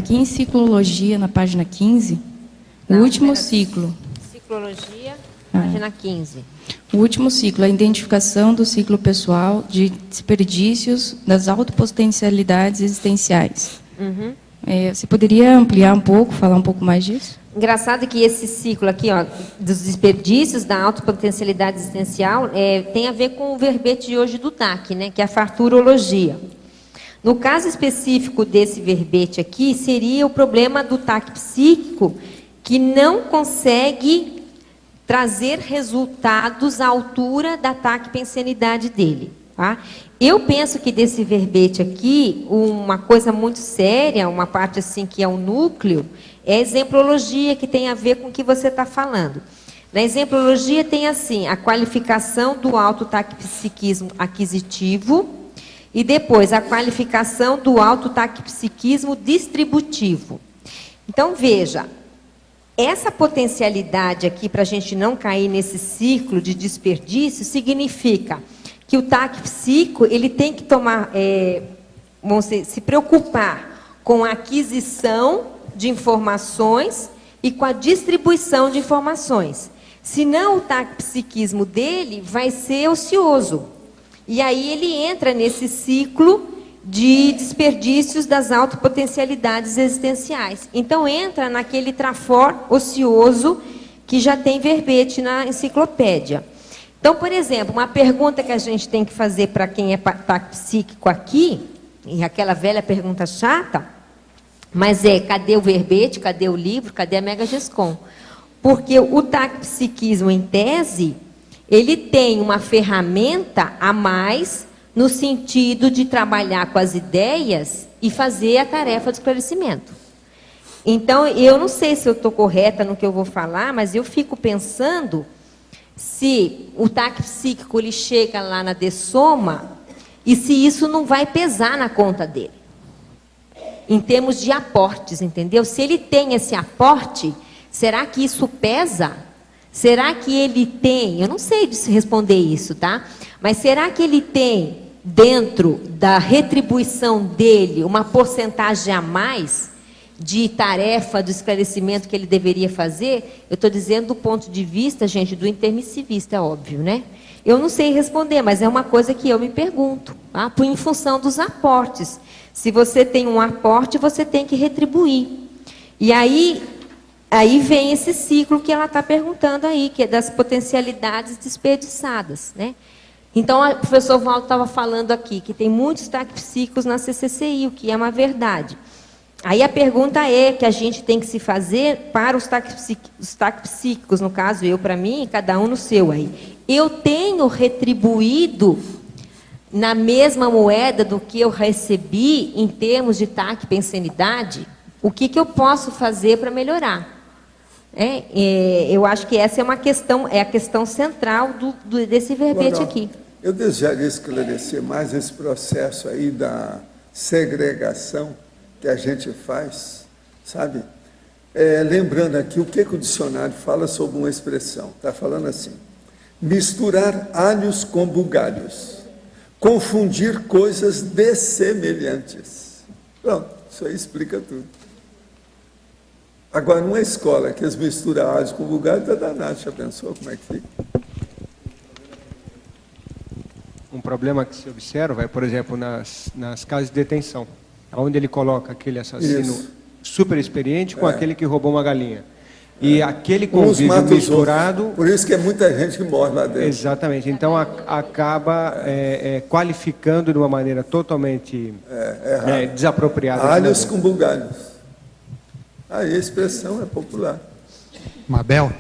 aqui em ciclologia, na página 15, o último ciclo. Ciclologia, página 15. O último ciclo, a identificação do ciclo pessoal de desperdícios das autopotencialidades existenciais. Uhum. Você poderia ampliar um pouco, falar um pouco mais disso? Engraçado que esse ciclo aqui, ó, dos desperdícios da autopotencialidade existencial, tem a ver com o verbete de hoje do TAC, né, que é a farturologia. No caso específico desse verbete aqui, seria o problema do TAC psíquico, que não consegue trazer resultados à altura da TAC pensenidade dele. Tá? Eu penso que desse verbete aqui, uma coisa muito séria, uma parte assim que é o núcleo, é a exemplologia, que tem a ver com o que você está falando. Na exemplologia tem assim, a qualificação do autotaquipsiquismo aquisitivo e depois a qualificação do autotaquipsiquismo distributivo. Então, veja, essa potencialidade aqui, para a gente não cair nesse ciclo de desperdício, significa que o TAC psíquico, ele tem que tomar, se preocupar com a aquisição de informações e com a distribuição de informações. Senão, o TAC psiquismo dele vai ser ocioso. E aí ele entra nesse ciclo de desperdícios das autopotencialidades existenciais. Então, entra naquele trafor ocioso que já tem verbete na enciclopédia. Então, por exemplo, uma pergunta que a gente tem que fazer para quem é TAC psíquico aqui, e aquela velha pergunta chata, mas cadê o verbete, cadê o livro, cadê a Mega Gescom? Porque o TAC psiquismo, em tese, ele tem uma ferramenta a mais no sentido de trabalhar com as ideias e fazer a tarefa de esclarecimento. Então, eu não sei se eu estou correta no que eu vou falar, mas eu fico pensando se o TAC psíquico ele chega lá na dessoma e se isso não vai pesar na conta dele. Em termos de aportes, entendeu? Se ele tem esse aporte, será que isso pesa? Será que ele tem, eu não sei responder isso, tá? Mas será que ele tem, dentro da retribuição dele, uma porcentagem a mais de tarefa do esclarecimento que ele deveria fazer? Eu estou dizendo do ponto de vista, gente, do intermissivista, é óbvio, né? Eu não sei responder, mas é uma coisa que eu me pergunto, tá? Em função dos aportes. Se você tem um aporte, você tem que retribuir. E aí vem esse ciclo que ela está perguntando aí, que é das potencialidades desperdiçadas, né? Então, o professor Valdo estava falando aqui, que tem muitos TAC psíquicos na CCCI, o que é uma verdade. Aí a pergunta que a gente tem que se fazer para os TAC psíquicos, no caso, eu para mim, cada um no seu aí. Eu tenho retribuído na mesma moeda do que eu recebi em termos de TAC pensenidade? O que eu posso fazer para melhorar? Eu acho que essa é uma questão, é a questão central desse verbete aqui. Eu desejaria esclarecer mais esse processo aí da segregação que a gente faz, sabe? Lembrando aqui o que o dicionário fala sobre uma expressão. Está falando assim: misturar alhos com bugalhos, confundir coisas dessemelhantes. Pronto, isso aí explica tudo. Agora, numa escola que eles misturam alhos com bugalhos, está danado. Já pensou como é que fica? Um problema que se observa é, por exemplo, nas casas de detenção, onde ele coloca aquele assassino super experiente com aquele que roubou uma galinha. E aquele convívio misturado... Por isso que é muita gente que morre lá dentro. Exatamente. Então, acaba qualificando de uma maneira totalmente desapropriada. Alhos com bugalhos. Aí a expressão é popular. Mabel?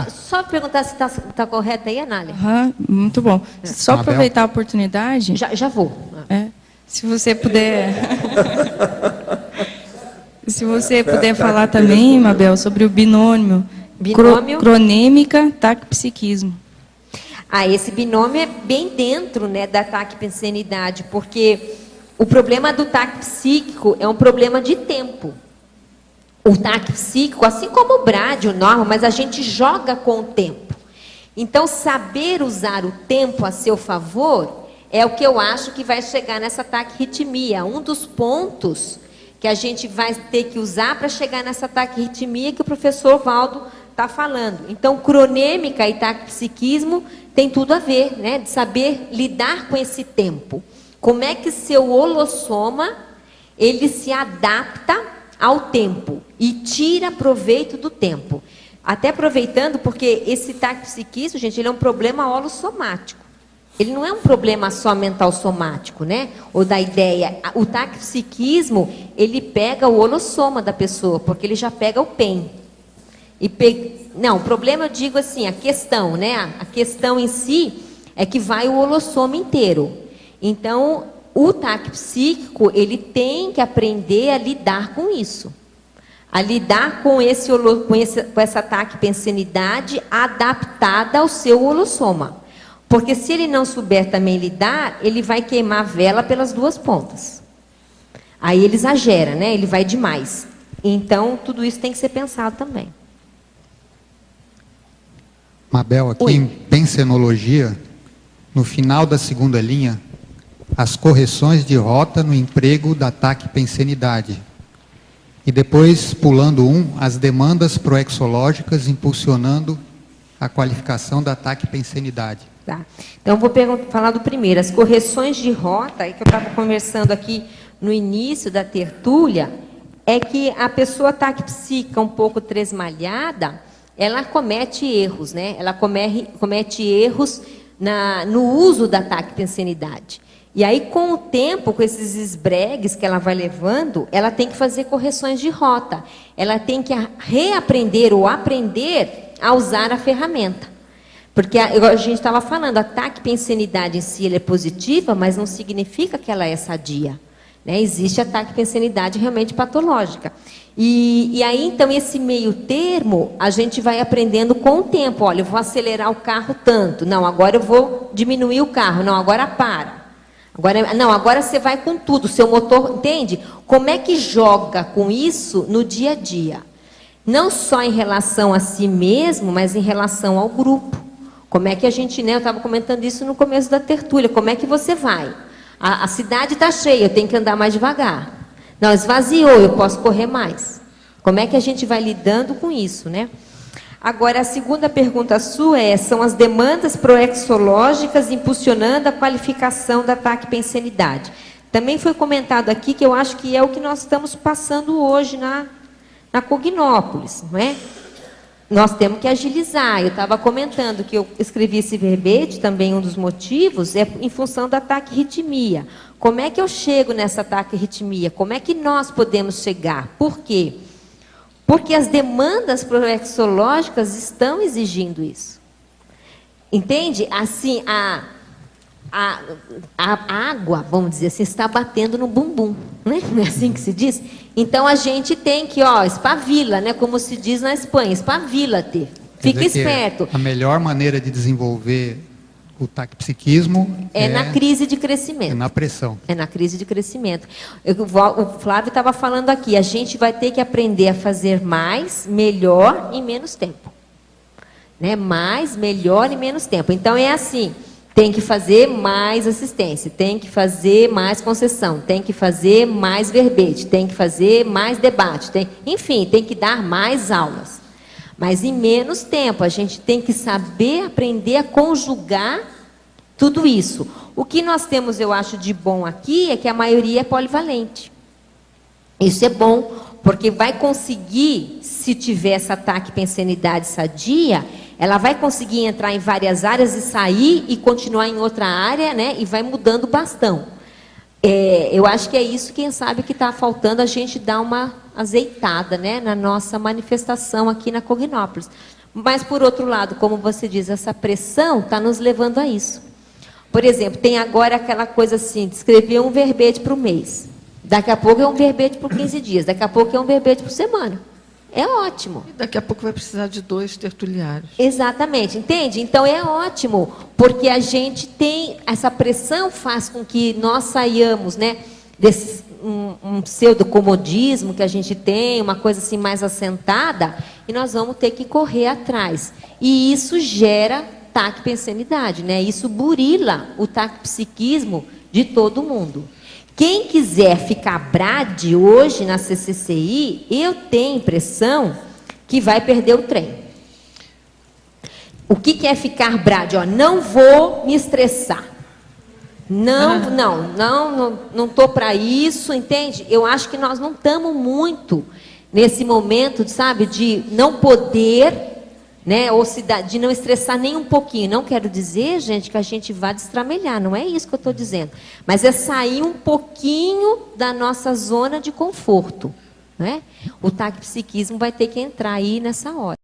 Só perguntar se está correta aí, Anália. Muito bom. Só Mabel? Aproveitar a oportunidade. Já vou. Se você puder... Se você puder falar também, Mabel, sobre o binômio cronêmica TAC psiquismo. Esse binômio é bem dentro, né, da TAC pensenidade, porque o problema do TAC psíquico é um problema de tempo. O TAC psíquico, assim como o BRAD, o normal, mas a gente joga com o tempo. Então, saber usar o tempo a seu favor é o que eu acho que vai chegar nessa taquirritmia. Um dos pontos que a gente vai ter que usar para chegar nessa taquirritmia que o professor Valdo está falando. Então, cronêmica e taquipsiquismo tem tudo a ver, né? De saber lidar com esse tempo. Como é que seu holossoma, ele se adapta ao tempo e tira proveito do tempo. Até aproveitando, porque esse taquipsiquismo, gente, ele é um problema holossomático. Ele não é um problema só mental somático, né? Ou da ideia. O taquipsiquismo, ele pega o holossoma da pessoa, porque ele já pega o PEN. Não, o problema, eu digo assim, a questão, né? A questão em si é que vai o holossoma inteiro. Então, o taquipsíquico, ele tem que aprender a lidar com isso. A lidar com essa taquipensenidade adaptada ao seu holossoma. Porque se ele não souber também lidar, ele vai queimar a vela pelas duas pontas. Aí ele exagera, né? Ele vai demais. Então, tudo isso tem que ser pensado também. Mabel, aqui Oi. em pensenologia, no final da segunda linha, as correções de rota no emprego da taquipensenidade. E depois, pulando as demandas proexológicas impulsionando a qualificação da taquipensenidade. Tá. Então, vou falar do primeiro. As correções de rota, que eu estava conversando aqui no início da tertúlia, é que a pessoa taquipsíquica um pouco tresmalhada, ela comete erros, né? Ela comete erros no uso da taquipensenidade. E aí, com o tempo, com esses esbregues que ela vai levando, ela tem que fazer correções de rota. Ela tem que reaprender ou aprender a usar a ferramenta. Porque a gente estava falando, a taquipensenidade em si ela é positiva, mas não significa que ela é sadia. Né? Existe a taquipensenidade realmente patológica. E aí, então, esse meio termo, a gente vai aprendendo com o tempo. Olha, eu vou acelerar o carro tanto. Não, agora eu vou diminuir o carro. Não, agora para. Agora você vai com tudo. Seu motor, entende? Como é que joga com isso no dia a dia? Não só em relação a si mesmo, mas em relação ao grupo. Como é que a gente, né? Eu estava comentando isso no começo da tertúlia. Como é que você vai? A cidade está cheia, eu tenho que andar mais devagar. Não, esvaziou, eu posso correr mais. Como é que a gente vai lidando com isso, né? Agora, a segunda pergunta sua são as demandas proexológicas impulsionando a qualificação da taquipensenidade. Também foi comentado aqui que eu acho que é o que nós estamos passando hoje na Cognópolis, não é? Nós temos que agilizar. Eu estava comentando que eu escrevi esse verbete, também um dos motivos, é em função da taquirritmia. Como é que eu chego nessa taquirritmia? Como é que nós podemos chegar? Por quê? Porque as demandas proexológicas estão exigindo isso. Entende? Assim, a água, vamos dizer assim, está batendo no bumbum. Né? Não é assim que se diz? Então, a gente tem que, espavila, né? Como se diz na Espanha, espavila-te. Fica esperto. A melhor maneira de desenvolver o taquipsiquismo é na crise de crescimento. É na pressão. É na crise de crescimento. O Flávio estava falando aqui, a gente vai ter que aprender a fazer mais, melhor em menos tempo. Né? Mais, melhor em menos tempo. Então, é assim, tem que fazer mais assistência, tem que fazer mais concessão, tem que fazer mais verbete, tem que fazer mais debate, enfim, tem que dar mais aulas. Mas em menos tempo, a gente tem que saber aprender a conjugar tudo isso. O que nós temos, eu acho, de bom aqui é que a maioria é polivalente. Isso é bom, porque vai conseguir, se tiver essa taquipensenidade sadia, ela vai conseguir entrar em várias áreas e sair e continuar em outra área, né? E vai mudando o bastão. Eu acho que é isso, quem sabe, que está faltando a gente dar uma azeitada, né, na nossa manifestação aqui na Cognópolis. Mas, por outro lado, como você diz, essa pressão está nos levando a isso. Por exemplo, tem agora aquela coisa assim, de escrever um verbete por mês. Daqui a pouco é um verbete por 15 dias, daqui a pouco é um verbete por semana. É ótimo. E daqui a pouco vai precisar de 2 tertuliários. Exatamente, entende? Então é ótimo, porque a gente tem, essa pressão faz com que nós saiamos, né, desse um pseudo-comodismo que a gente tem, uma coisa assim mais assentada, e nós vamos ter que correr atrás. E isso gera taquipensenidade, né? Isso burila o taquipsiquismo de todo mundo. Quem quiser ficar brade hoje na CCCI, eu tenho a impressão que vai perder o trem. O que é ficar brade? Ó, não vou me estressar. Não estou para isso, entende? Eu acho que nós não estamos muito nesse momento, sabe, de não poder, né, ou de não estressar nem um pouquinho. Não quero dizer, gente, que a gente vá destramelhar, não é isso que eu estou dizendo. Mas é sair um pouquinho da nossa zona de conforto, né? O taquipsiquismo vai ter que entrar aí nessa hora.